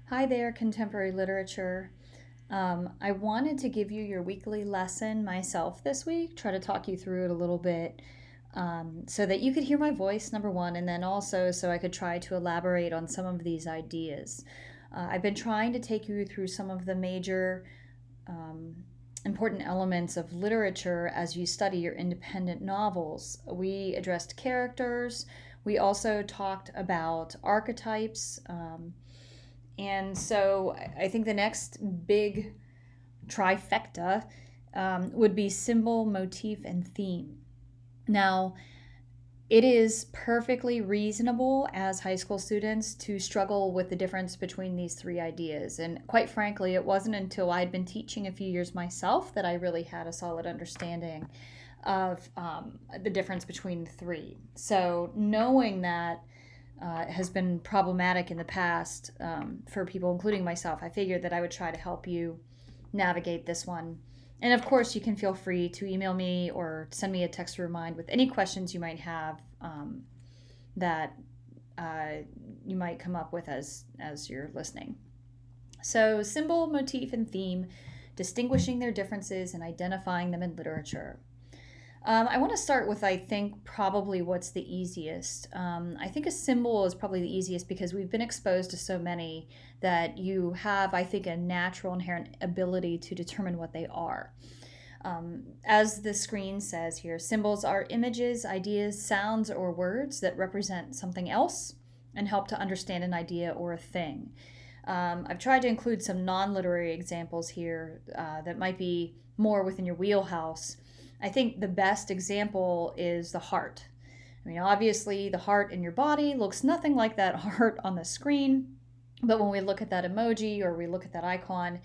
Hi there, contemporary literature. I wanted to give you your weekly lesson myself this week, try to talk you through it a little bit so that you could hear my voice, number one, and then also so I could try to elaborate on some of these ideas. I've been trying to take you through some of the major um, important elements of literature as you study your independent novels. We addressed characters, we also talked about archetypes. And so I think the next big trifecta would be symbol, motif, and theme. Now, it is perfectly reasonable as high school students to struggle with the difference between these three ideas. And quite frankly, it wasn't until I'd been teaching a few years myself that I really had a solid understanding of the difference between the three. So, knowing that has been problematic in the past for people, including myself, I figured that I would try to help you navigate this one. And of course, you can feel free to email me or send me a text to remind with any questions you might have that you might come up with as you're listening. So, symbol, motif, and theme, distinguishing their differences and identifying them in literature. I want to start with, I think, probably what's the easiest. I think a symbol is probably the easiest because we've been exposed to so many that you have, I think, a natural inherent ability to determine what they are. As the screen says here, symbols are images, ideas, sounds, or words that represent something else and help to understand an idea or a thing. I've tried to include some non literary examples here that might be more within your wheelhouse. I think the best example is the heart. I mean, obviously, the heart in your body looks nothing like that heart on the screen, but when we look at that emoji or we look at that icon,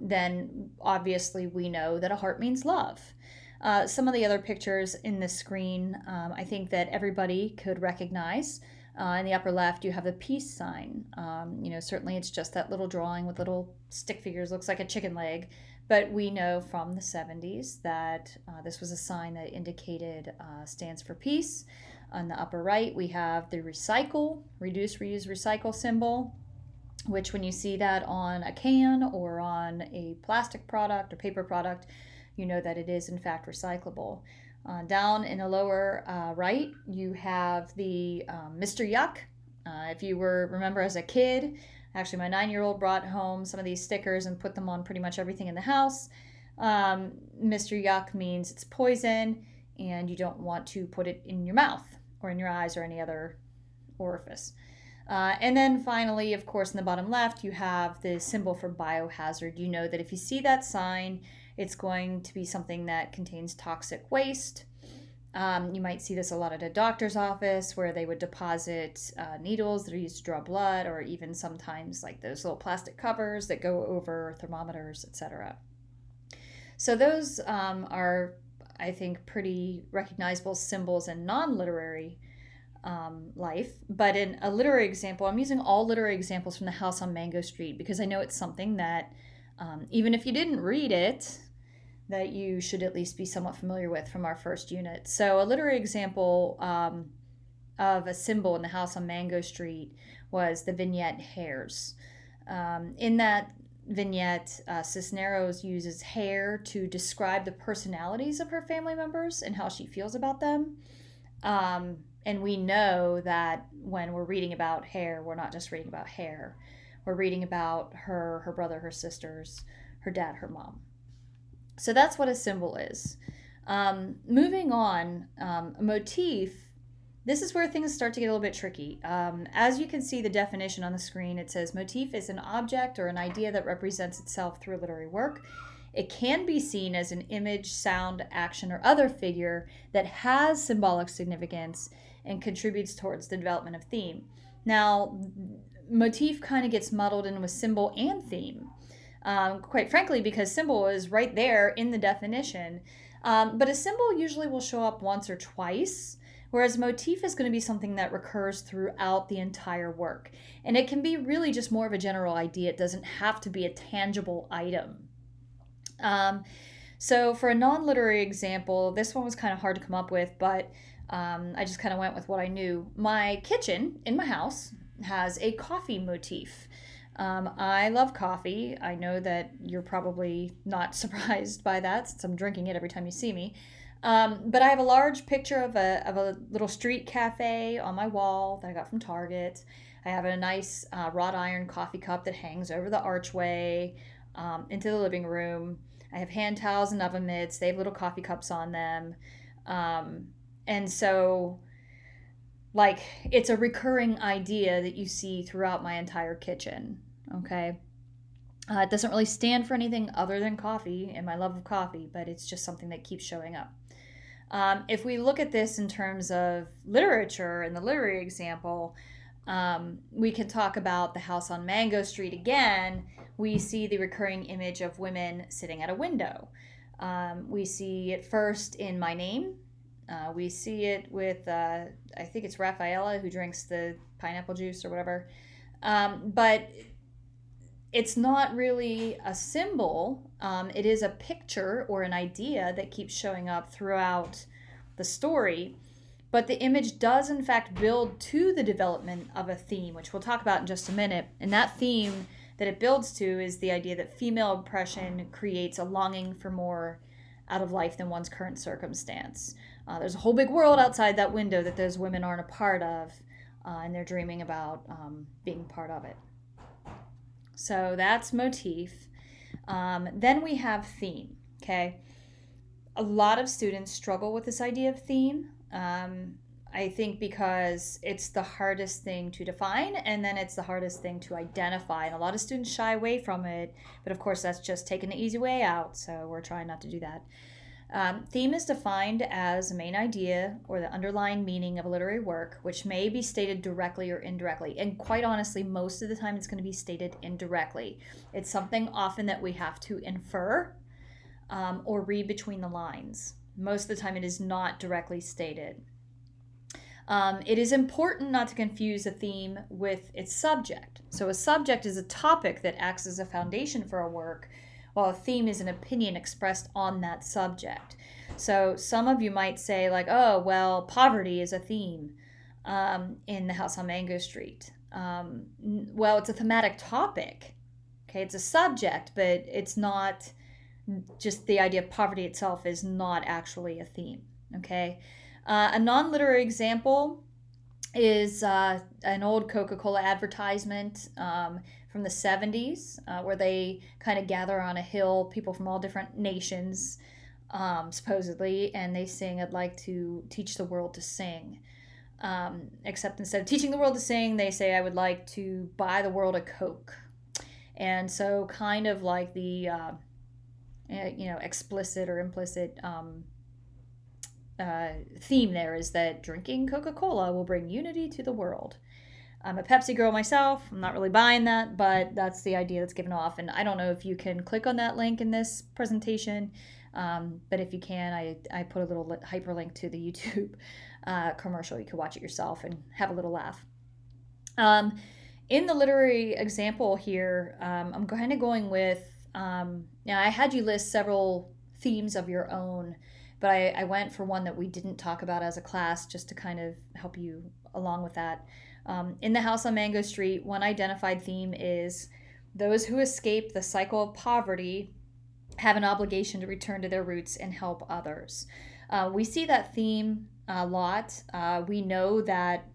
then obviously we know that a heart means love. Some of the other pictures in the screen, I think that everybody could recognize. In the upper left, you have the peace sign. Certainly it's just that little drawing with little stick figures, looks like a chicken leg. But we know from the 70s that this was a sign that indicated stands for peace. On the upper right, we have the recycle, reduce, reuse, recycle symbol, which when you see that on a can or on a plastic product or paper product, you know that it is in fact recyclable. Down in the lower right, you have the Mr. Yuck. If you remember as a kid, actually my 9-year-old brought home some of these stickers and put them on pretty much everything in the house. Mr. Yuck means it's poison and you don't want to put it in your mouth or in your eyes or any other orifice. And then finally, of course, in the bottom left, you have the symbol for biohazard. You know that if you see that sign, it's going to be something that contains toxic waste. You might see this a lot at a doctor's office where they would deposit needles that are used to draw blood, or even sometimes like those little plastic covers that go over thermometers, etc. So those are, I think, pretty recognizable symbols in non-literary life. But in a literary example, I'm using all literary examples from The House on Mango Street because I know it's something that, even if you didn't read it, that you should at least be somewhat familiar with from our first unit. So a literary example of a symbol in The House on Mango Street was the vignette hares. In that vignette, Cisneros uses hair to describe the personalities of her family members and how she feels about them. And we know that when we're reading about hair, we're not just reading about hair. We're reading about her brother, her sisters, her dad, her mom. So that's what a symbol is. Moving on, a motif, this is where things start to get a little bit tricky. As you can see the definition on the screen, it says motif is an object or an idea that represents itself through a literary work. It can be seen as an image, sound, action, or other figure that has symbolic significance and contributes towards the development of theme. Now, motif kind of gets muddled in with symbol and theme. Quite frankly, because symbol is right there in the definition. But a symbol usually will show up once or twice, whereas motif is going to be something that recurs throughout the entire work. And it can be really just more of a general idea. It doesn't have to be a tangible item. So for a non-literary example, this one was kind of hard to come up with, but I just kind of went with what I knew. My kitchen in my house has a coffee motif. I love coffee. I know that you're probably not surprised by that since I'm drinking it every time you see me. But I have a large picture of a little street cafe on my wall that I got from Target. I have a nice wrought iron coffee cup that hangs over the archway into the living room. I have hand towels and oven mitts. They have little coffee cups on them. Um, and so, like, it's a recurring idea that you see throughout my entire kitchen. Okay. It doesn't really stand for anything other than coffee and my love of coffee, but it's just something that keeps showing up. If we look at this in terms of literature and the literary example, we can talk about the house on Mango Street again. We see the recurring image of women sitting at a window. We see it first in My Name. We see it with, I think it's Rafaela who drinks the pineapple juice or whatever. But it's not really a symbol. It is a picture or an idea that keeps showing up throughout the story. But the image does, in fact, build to the development of a theme, which we'll talk about in just a minute. And that theme that it builds to is the idea that female oppression creates a longing for more out of life than one's current circumstance. There's a whole big world outside that window that those women aren't a part of, and they're dreaming about being part of it. So that's motif. Then we have theme, okay? A lot of students struggle with this idea of theme. I think because it's the hardest thing to define, and then it's the hardest thing to identify. And a lot of students shy away from it, but of course that's just taking the easy way out, so we're trying not to do that. Theme is defined as a main idea or the underlying meaning of a literary work, which may be stated directly or indirectly. And quite honestly, most of the time it's going to be stated indirectly. It's something often that we have to infer or read between the lines. Most of the time it is not directly stated. It is important not to confuse a theme with its subject. So a subject is a topic that acts as a foundation for a work, while a theme is an opinion expressed on that subject. So some of you might say, like, oh, well, poverty is a theme in The House on Mango Street. Well, it's a thematic topic. Okay, it's a subject, but it's not just the idea of poverty itself is not actually a theme. Okay, a non-literary example is an old Coca-Cola advertisement from the 70s where they kind of gather on a hill, people from all different nations, supposedly, and they sing, I'd like to teach the world to sing. Except instead of teaching the world to sing, they say, I would like to buy the world a Coke. And so kind of like the, explicit or implicit theme there is that drinking Coca-Cola will bring unity to the world. I'm a Pepsi girl myself. I'm not really buying that, but that's the idea that's given off. And I don't know if you can click on that link in this presentation, but if you can, I put a little hyperlink to the YouTube commercial. You can watch it yourself and have a little laugh. In the literary example here, I'm kind of going with, I had you list several themes of your own, but I went for one that we didn't talk about as a class just to kind of help you along with that. In The House on Mango Street, one identified theme is those who escape the cycle of poverty have an obligation to return to their roots and help others. We see that theme a lot. We know that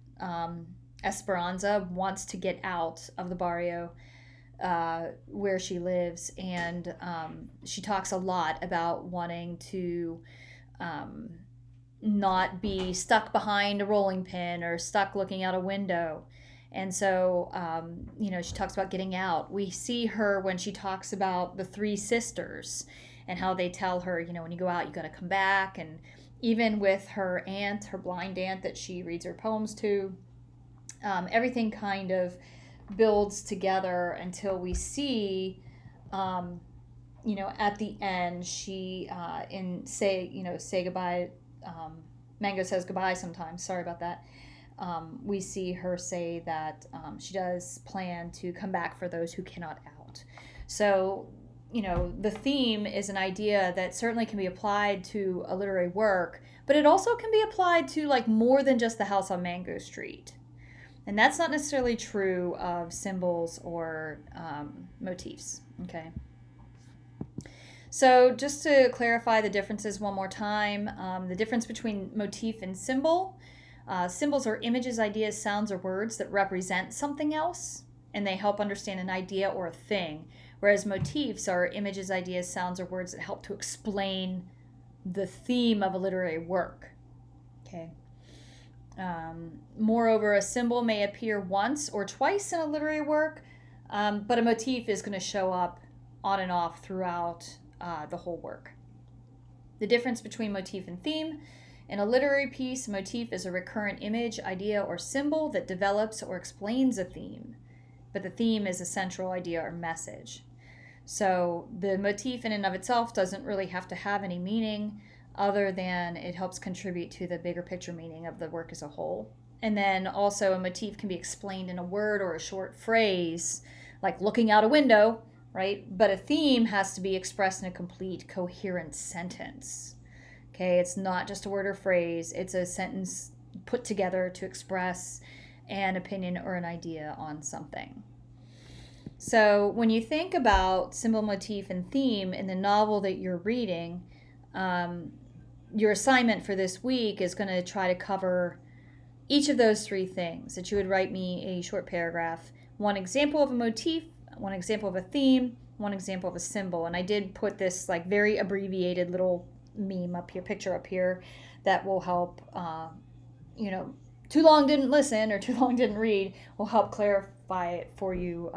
Esperanza wants to get out of the barrio where she lives, and she talks a lot about wanting to not be stuck behind a rolling pin or stuck looking out a window. And so, she talks about getting out. We see her when she talks about the three sisters and how they tell her, when you go out, you got to come back. And even with her aunt, her blind aunt that she reads her poems to, everything kind of builds together until we see, at the end, she, say goodbye, Mango says goodbye sometimes. Sorry about that. We see her say that she does plan to come back for those who cannot out. So, the theme is an idea that certainly can be applied to a literary work, but it also can be applied to like more than just The House on Mango Street. And that's not necessarily true of symbols or motifs, okay? So just to clarify the differences one more time, the difference between motif and symbol. Symbols are images, ideas, sounds, or words that represent something else, and they help understand an idea or a thing. Whereas motifs are images, ideas, sounds, or words that help to explain the theme of a literary work. Okay. Moreover, a symbol may appear once or twice in a literary work, but a motif is going to show up on and off throughout the whole work. The difference between motif and theme. In a literary piece, a motif is a recurrent image, idea, or symbol that develops or explains a theme, but the theme is a central idea or message. So the motif in and of itself doesn't really have to have any meaning other than it helps contribute to the bigger picture meaning of the work as a whole. And then also a motif can be explained in a word or a short phrase, like looking out a window, right? But a theme has to be expressed in a complete, coherent sentence. Okay, it's not just a word or phrase, it's a sentence put together to express an opinion or an idea on something. So when you think about symbol, motif, and theme in the novel that you're reading, your assignment for this week is going to try to cover each of those three things. That you would write me a short paragraph, one example of a motif, one example of a theme, one example of a symbol. And I did put this like very abbreviated little meme up here, picture up here, that will help, too long didn't listen or too long didn't read, will help clarify it for you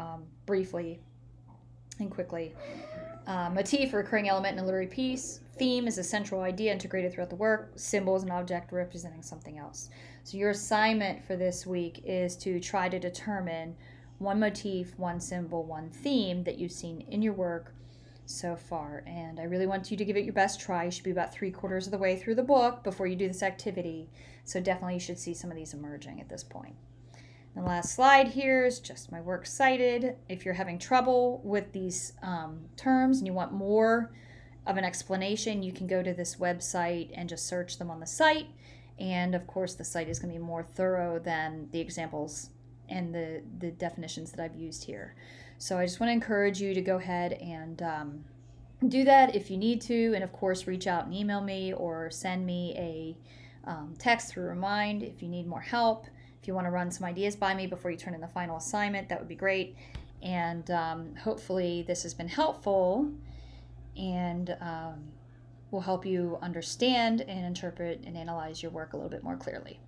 briefly and quickly. Motif, a recurring element in a literary piece. Theme is a central idea integrated throughout the work. Symbol is an object representing something else. So your assignment for this week is to try to determine one motif, one symbol, one theme that you've seen in your work so far. And I really want you to give it your best try. You should be about 3/4 of the way through the book before you do this activity. So definitely you should see some of these emerging at this point. And the last slide here is just my works cited. If you're having trouble with these terms and you want more of an explanation, you can go to this website and just search them on the site. And of course, the site is going to be more thorough than the examples and the definitions that I've used here. So I just want to encourage you to go ahead and do that if you need to. And of course, reach out and email me or send me a text through Remind if you need more help. If you want to run some ideas by me before you turn in the final assignment, that would be great. And hopefully this has been helpful and will help you understand and interpret and analyze your work a little bit more clearly.